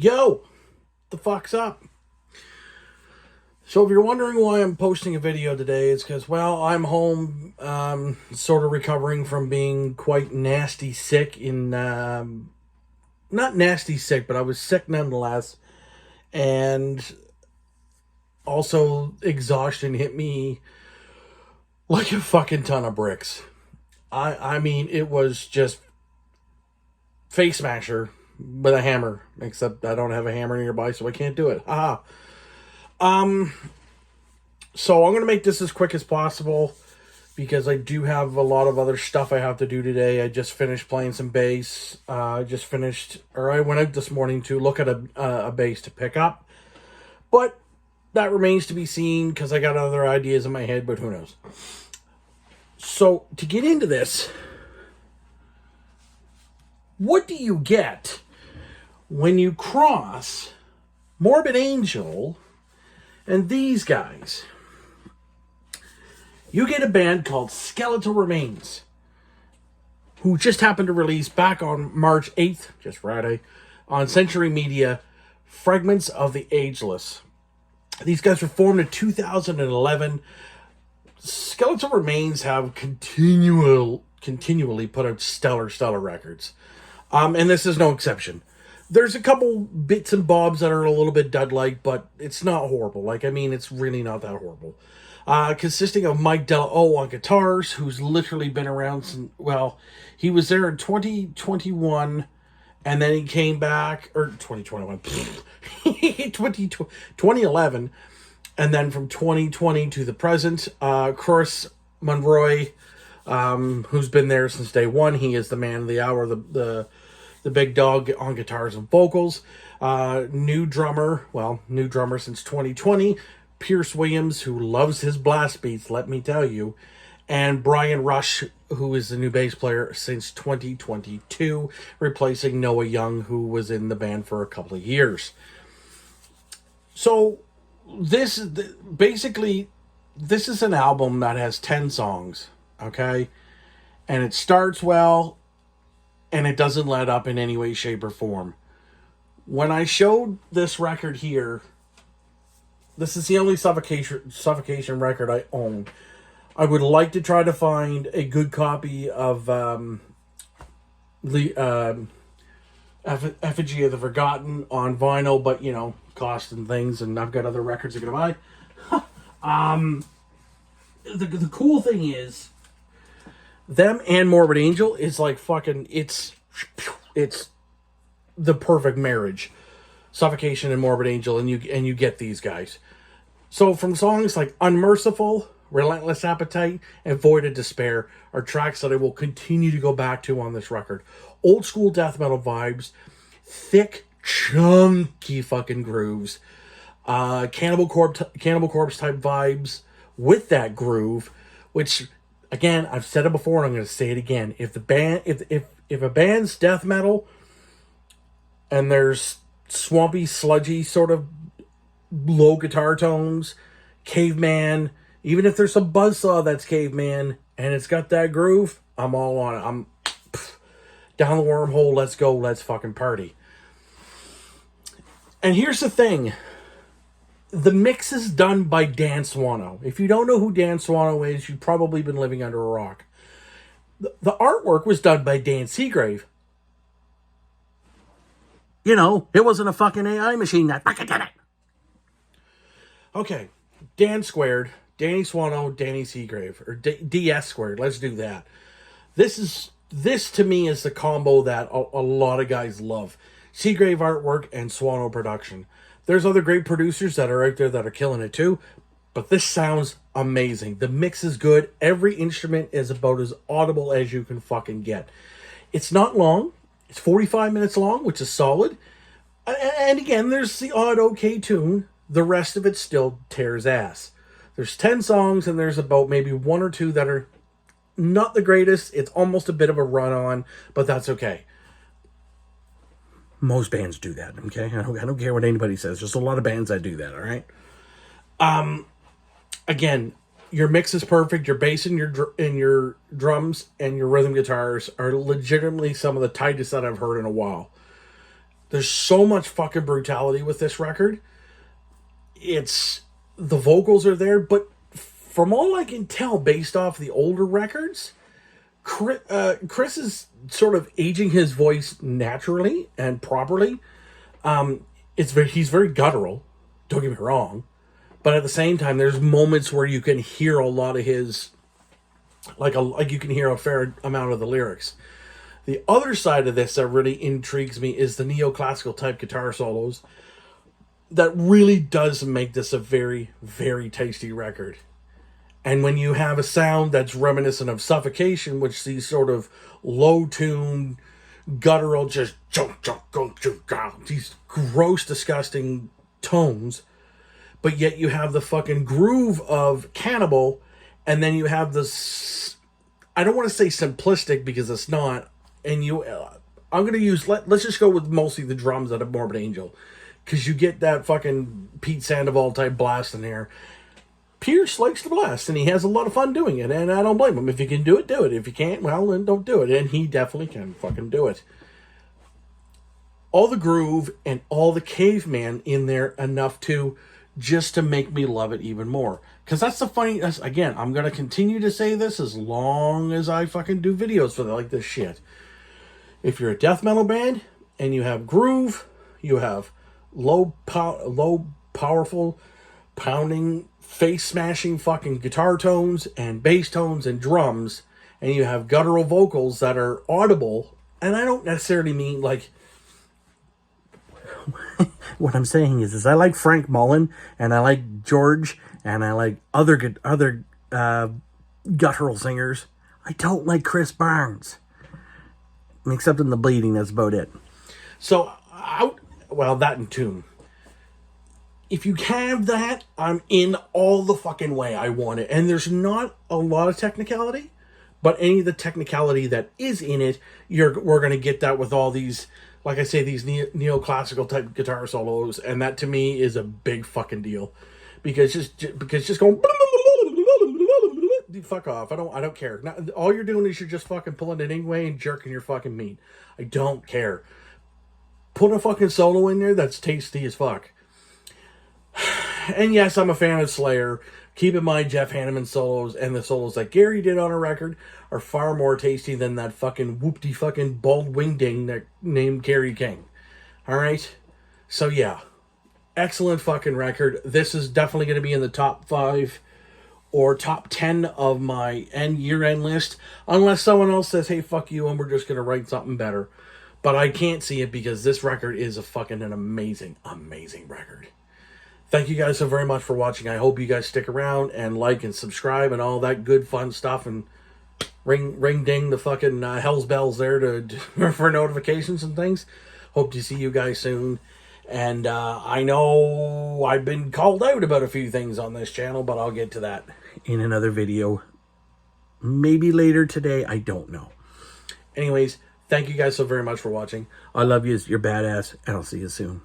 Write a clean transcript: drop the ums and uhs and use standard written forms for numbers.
Yo, the fuck's up? So if you're wondering why I'm posting a video today, it's because, well, I'm home, sort of recovering from being quite nasty sick not nasty sick, but I was sick nonetheless. And also exhaustion hit me like a fucking ton of bricks. I mean, it was just face smasher with a hammer, except I don't have a hammer nearby, so I can't do it. Haha. So I'm going to make this as quick as possible because I do have a lot of other stuff I have to do today. I just finished playing some bass. I went out this morning to look at a bass to pick up. But that remains to be seen because I got other ideas in my head, but who knows. So to get into this, what do you get when you cross Morbid Angel and these guys? You get a band called Skeletal Remains, who just happened to release back on March 8th, just Friday, on Century Media, Fragments of the Ageless. These guys were formed in 2011. Skeletal Remains have continually put out stellar records. And this is no exception. There's a couple bits and bobs that are a little bit dud-like, but it's not horrible. It's really not that horrible. Consisting of Mike Della on guitars, who's literally been around since, he was there in 2021, and then he came back, or 2021, 2011, and then from 2020 to the present, Chris Monroy, who's been there since day one. He is the man of the hour, the big dog on guitars and vocals. New drummer since 2020, Pierce Williams, who loves his blast beats, let me tell you, and Brian Rush, who is the new bass player since 2022, replacing Noah Young, who was in the band for a couple of years. So this is an album that has 10 songs, okay? And it starts well, and it doesn't let up in any way, shape, or form. When I showed this record here, this is the only Suffocation record I own. I would like to try to find a good copy of Effigy of the Forgotten on vinyl, but, cost and things, and I've got other records I'm going to buy. The cool thing is, them and Morbid Angel is like fucking, it's the perfect marriage. Suffocation and Morbid Angel, and you get these guys. So from songs like Unmerciful, Relentless Appetite, and Void of Despair are tracks that I will continue to go back to on this record. Old school death metal vibes, thick, chunky fucking grooves, Cannibal Corpse type vibes with that groove, which, again, I've said it before and I'm going to say it again. If a band's death metal and there's swampy, sludgy sort of low guitar tones, caveman, even if there's some buzzsaw that's caveman and it's got that groove, I'm all on it. I'm down the wormhole, let's go, let's fucking party. And here's the thing. The mix is done by Dan Swano. If you don't know who Dan Swano is, you've probably been living under a rock. The artwork was done by Dan Seagrave. It wasn't a fucking AI machine that fucking did it. Okay, Dan squared, Danny Swano, Danny Seagrave, or DS squared. Let's do that. This to me is the combo that a lot of guys love. Seagrave artwork and Swano production. There's other great producers that are out there that are killing it too, but this sounds amazing. The mix is good. Every instrument is about as audible as you can fucking get. It's not long. It's 45 minutes long, which is solid. And again, there's the odd okay tune. The rest of it still tears ass. There's 10 songs, and there's about maybe one or two that are not the greatest. It's almost a bit of a run-on, but that's okay. Most bands do that, okay? I don't care what anybody says. There's a lot of bands that do that, all right? Again, your mix is perfect. Your bass and your drums and your rhythm guitars are legitimately some of the tightest that I've heard in a while. There's so much fucking brutality with this record. It's, the vocals are there, but from all I can tell, based off the older records, Chris is sort of aging his voice naturally and properly. He's very guttural. Don't get me wrong, but at the same time, there's moments where you can hear a lot of his, like you can hear a fair amount of the lyrics. The other side of this that really intrigues me is the neoclassical type guitar solos. That really does make this a very, very tasty record. And when you have a sound that's reminiscent of Suffocation, which these sort of low-tuned, guttural, just these gross, disgusting tones, but yet you have the fucking groove of Cannibal, and then you have this, I don't want to say simplistic because it's not, and I'm going to use, let's just go with mostly the drums out of Morbid Angel, because you get that fucking Pete Sandoval type blast in there. Pierce likes to blast, and he has a lot of fun doing it, and I don't blame him. If you can do it, do it. If you can't, well, then don't do it, and he definitely can fucking do it. All the groove and all the caveman in there enough to just to make me love it even more. Because that's the funny, again, I'm going to continue to say this as long as I fucking do videos for like this shit. If you're a death metal band and you have groove, you have low powerful pounding, face smashing fucking guitar tones and bass tones and drums, and you have guttural vocals that are audible, and I don't necessarily mean like what I'm saying is I like Frank Mullen and I like George and I like other guttural singers. I don't like Chris Barnes, except in the bleeding. That's about it. So that and tune. If you have that, I'm in all the fucking way. I want it. And there's not a lot of technicality, but any of the technicality that is in it, we're going to get that with all these, like I say, these neoclassical type guitar solos. And that to me is a big fucking deal. Because just going, fuck off. I don't care. All you're doing is you're just fucking pulling an Ingwe and jerking your fucking meat. I don't care. Put a fucking solo in there that's tasty as fuck. And yes, I'm a fan of Slayer. Keep in mind, Jeff Hanneman's solos and the solos that Gary did on a record are far more tasty than that fucking whoopty fucking bald wingding that named Gary King. Alright? So yeah. Excellent fucking record. This is definitely going to be in the top 5 or top 10 of my year-end list. Unless someone else says, hey, fuck you, and we're just going to write something better. But I can't see it because this record is an amazing, amazing record. Thank you guys so very much for watching. I hope you guys stick around and like and subscribe and all that good fun stuff, and ring ding the fucking hell's bells there for notifications and things. Hope to see you guys soon. And I know I've been called out about a few things on this channel, but I'll get to that in another video. Maybe later today. I don't know. Anyways, thank you guys so very much for watching. I love you. You're badass, and I'll see you soon.